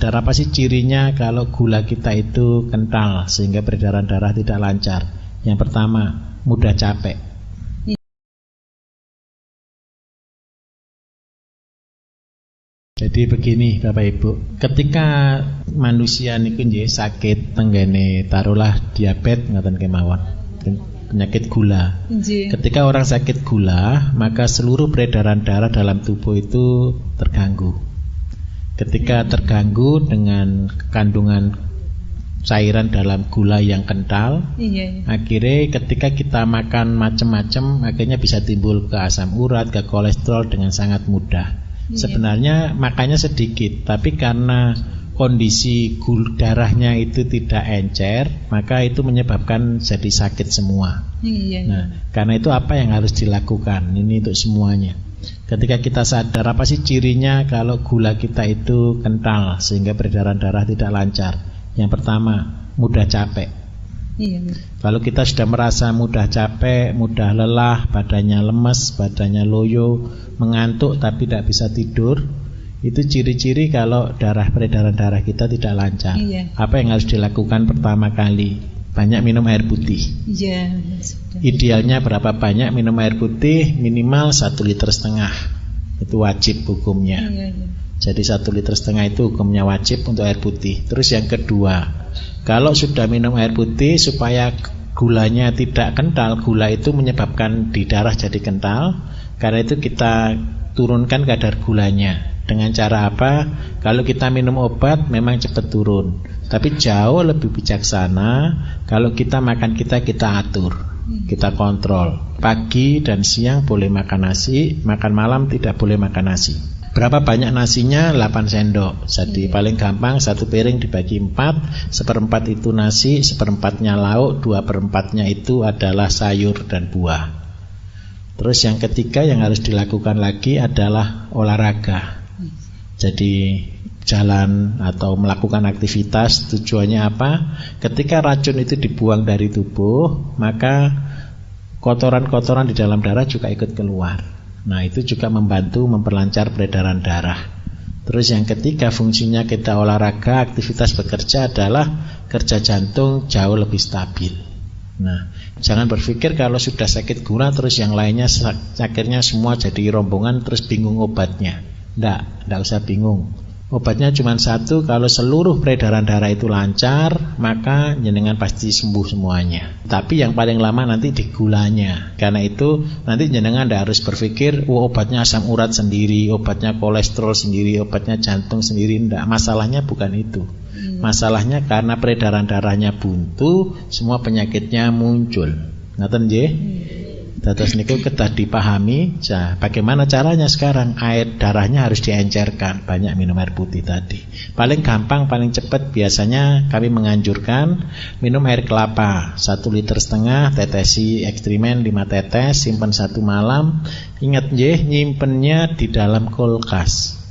sadar apa sih cirinya kalau gula kita itu kental sehingga peredaran darah tidak lancar? Yang pertama, mudah capek. Jadi begini Bapak Ibu, ketika manusia niku nggih sakit tenggene taruhlah diabetes ngoten kemawon, penyakit gula. Ketika orang sakit gula, maka seluruh peredaran darah dalam tubuh itu terganggu. Ketika terganggu dengan kandungan cairan dalam gula yang kental, akhirnya ketika kita makan macam-macam, akhirnya bisa timbul ke asam urat, ke kolesterol dengan sangat mudah. Sebenarnya makannya sedikit, tapi karena kondisi darahnya itu tidak encer, maka itu menyebabkan jadi sakit semua. Nah, karena itu apa yang harus dilakukan? Ini untuk semuanya. Ketika kita sadar apa sih cirinya kalau gula kita itu kental sehingga peredaran darah tidak lancar? Yang pertama, mudah capek. Kalau kita sudah merasa mudah capek, mudah lelah, badannya lemas, badannya loyo, mengantuk tapi tidak bisa tidur, itu ciri-ciri kalau peredaran darah kita tidak lancar. Apa yang harus dilakukan pertama kali? Banyak minum air putih. Idealnya berapa banyak minum air putih? Minimal 1,5 liter. Itu wajib hukumnya. Jadi 1,5 liter itu hukumnya wajib untuk air putih. Terus yang kedua, kalau sudah minum air putih supaya gulanya tidak kental, gula itu menyebabkan di darah jadi kental. Karena itu kita turunkan kadar gulanya. Dengan cara apa? Kalau kita minum obat memang cepat turun, tapi jauh lebih bijaksana kalau kita makan kita atur, kita kontrol. Pagi dan siang boleh makan nasi, makan malam tidak boleh makan nasi. Berapa banyak nasinya? 8 sendok. Jadi paling gampang satu piring dibagi 4, 1/4 itu nasi, 1/4-nya lauk, 2/4-nya itu adalah sayur dan buah. Terus yang ketiga yang harus dilakukan lagi adalah olahraga. Jadi jalan atau melakukan aktivitas, tujuannya apa? Ketika racun itu dibuang dari tubuh, maka kotoran-kotoran di dalam darah juga ikut keluar. Nah, itu juga membantu memperlancar peredaran darah. Terus yang ketiga fungsinya kita olahraga, aktivitas bekerja adalah kerja jantung jauh lebih stabil. Nah, jangan berpikir kalau sudah sakit gula terus yang lainnya akhirnya semua jadi rombongan terus bingung obatnya. Tidak usah bingung. Obatnya cuma satu, kalau seluruh peredaran darah itu lancar, maka jenengan pasti sembuh semuanya. Tapi yang paling lama nanti di gulanya. Karena itu nanti jenengan tidak harus berpikir, obatnya asam urat sendiri, obatnya kolesterol sendiri, obatnya jantung sendiri. Tidak, masalahnya bukan itu. Masalahnya karena peredaran darahnya buntu, semua penyakitnya muncul. Ngaten nggih? Terus niku kedah dipahami. Bagaimana caranya sekarang? Air darahnya harus diencerkan. Banyak minum air putih tadi. Paling gampang, paling cepat biasanya kami menganjurkan minum air kelapa 1,5 liter, tetesi ekstrimen 5 tetes, simpan 1 malam. Ingat nggih, nyimpennya di dalam kulkas,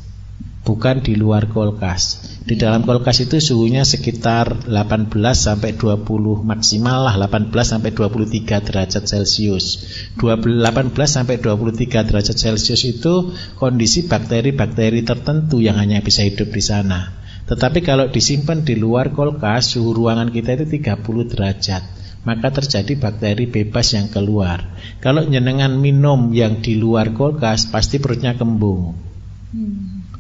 bukan di luar kulkas. Di dalam kulkas itu suhunya sekitar 18 sampai 20 maksimal lah 18 sampai 23 derajat Celcius. 18 sampai 23 derajat Celcius itu kondisi bakteri-bakteri tertentu yang hanya bisa hidup di sana. Tetapi kalau disimpan di luar kulkas, suhu ruangan kita itu 30 derajat. Maka terjadi bakteri bebas yang keluar. Kalau jenengan minum yang di luar kulkas, pasti perutnya kembung.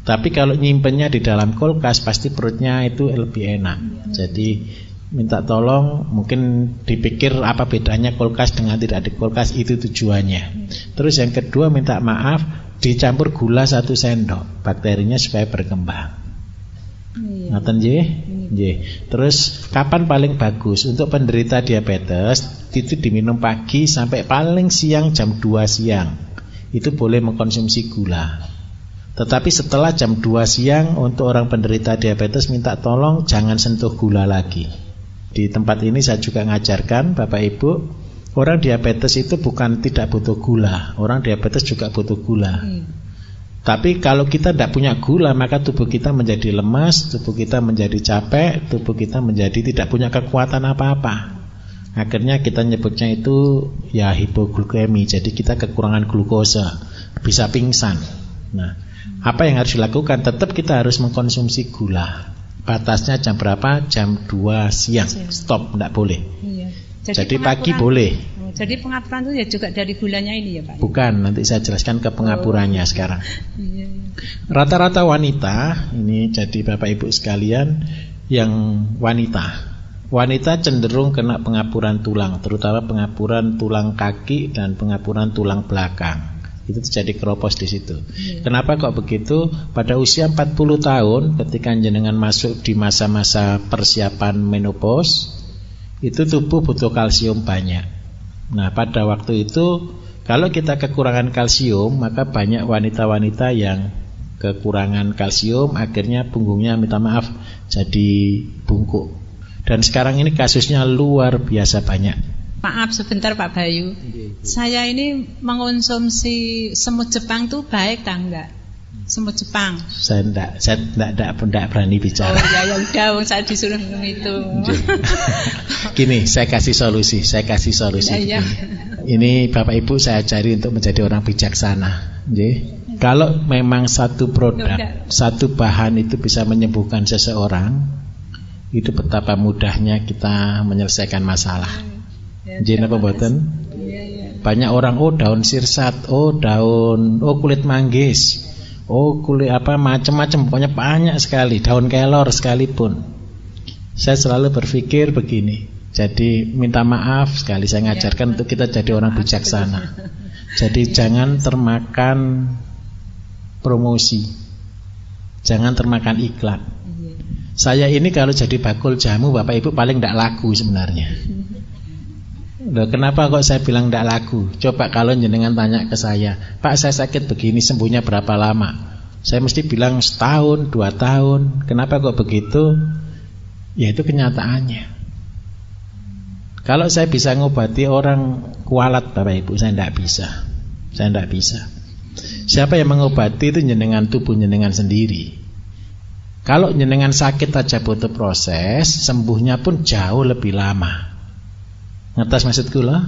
Tapi kalau nyimpennya di dalam kulkas pasti perutnya itu lebih enak. Jadi minta tolong, mungkin dipikir apa bedanya kulkas dengan tidak di kulkas, itu tujuannya. Terus yang kedua minta maaf, dicampur gula 1 sendok, bakterinya supaya berkembang. Ngoten nggih? Nggih. Terus kapan paling bagus untuk penderita diabetes? Itu diminum pagi sampai paling siang jam 2 siang. Itu boleh mengkonsumsi gula. Tetapi setelah jam 2 siang untuk orang penderita diabetes minta tolong jangan sentuh gula lagi. Di tempat ini saya juga ngajarkan Bapak Ibu, orang diabetes itu bukan tidak butuh gula, orang diabetes juga butuh gula. Tapi kalau kita tidak punya gula, maka tubuh kita menjadi lemas, tubuh kita menjadi capek, tubuh kita menjadi tidak punya kekuatan apa-apa. Akhirnya kita nyebutnya itu ya hipoglikemi, jadi kita kekurangan glukosa, bisa pingsan. Nah, apa yang harus dilakukan? Tetap kita harus mengkonsumsi gula. batasnya jam berapa? Jam 2 siang. Stop, enggak boleh. Iya. Jadi pagi boleh. Jadi pengapuran itu ya juga dari gulanya ini ya Pak? Bukan, nanti saya jelaskan ke pengapurannya sekarang. Iya. Rata-rata wanita, ini jadi Bapak Ibu sekalian, yang wanita cenderung kena pengapuran tulang, terutama pengapuran tulang kaki dan pengapuran tulang belakang. Itu terjadi keropos di situ. Kenapa kok begitu? Pada usia 40 tahun ketika jenengan masuk di masa-masa persiapan menopause, itu tubuh butuh kalsium banyak. Nah, pada waktu itu kalau kita kekurangan kalsium, maka banyak wanita-wanita yang kekurangan kalsium, akhirnya punggungnya minta maaf jadi bungkuk. Dan sekarang ini kasusnya luar biasa banyak. Maaf sebentar Pak Bayu, saya ini mengonsumsi semut Jepang tuh baik tak enggak? Semut Jepang. Saya enggak berani bicara. Oh ya udah, saya disuruh minum itu. Gini, saya kasih solusi. Ya. Ini Bapak Ibu saya ajari untuk menjadi orang bijaksana. Kalau memang satu produk, satu bahan itu bisa menyembuhkan seseorang, itu betapa mudahnya kita menyelesaikan masalah. Jadi apa mboten? Banyak orang daun sirsat, kulit manggis, kulit apa macam-macam, pokoknya banyak sekali, daun kelor sekalipun. Saya selalu berpikir begini. Jadi minta maaf sekali saya ngajarkan untuk kita jadi orang bijaksana. Jadi jangan termakan promosi, jangan termakan iklan. Saya ini kalau jadi bakul jamu Bapak Ibu paling tidak laku sebenarnya. Loh, kenapa kok saya bilang tidak laku? Coba kalau jenengan tanya ke saya, Pak saya sakit begini sembuhnya berapa lama? Saya mesti bilang setahun, 2 tahun. Kenapa kok begitu? Ya itu kenyataannya. Kalau saya bisa ngobati orang kualat Bapak Ibu, saya tidak bisa. Siapa yang mengobati itu jenengan tubuh jenengan sendiri. Kalau jenengan sakit aja butuh proses, sembuhnya pun jauh lebih lama. Ngetes maksudku loh?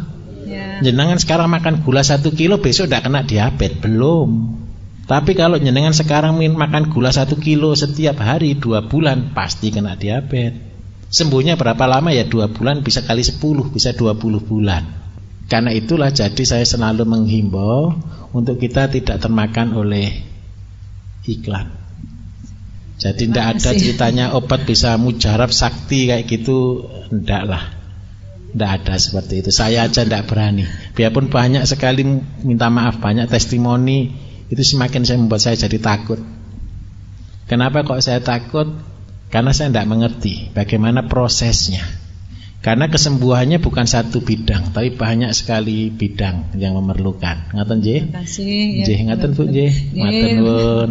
Ya. Jenengan sekarang makan gula 1 kilo, besok tidak kena diabetes, belum. Tapi kalau jenengan sekarang makan gula 1 kilo setiap hari 2 bulan, pasti kena diabetes. Sembuhnya berapa lama ya? 2 bulan, bisa kali 10, bisa 20 bulan. Karena itulah jadi saya selalu menghimbau untuk kita tidak termakan oleh iklan. Jadi tidak ada ceritanya obat bisa mujarab sakti kayak gitu, enggak lah. Tidak ada seperti itu. Saya aja tidak berani. Biarpun banyak sekali minta maaf, banyak testimoni, itu semakin membuat saya jadi takut. Kenapa kok saya takut? Karena saya tidak mengerti bagaimana prosesnya. Karena kesembuhannya bukan satu bidang, tapi banyak sekali bidang yang memerlukan. Ngaten nggih? Nggih, ngaten Bu nggih. Matur nuwun.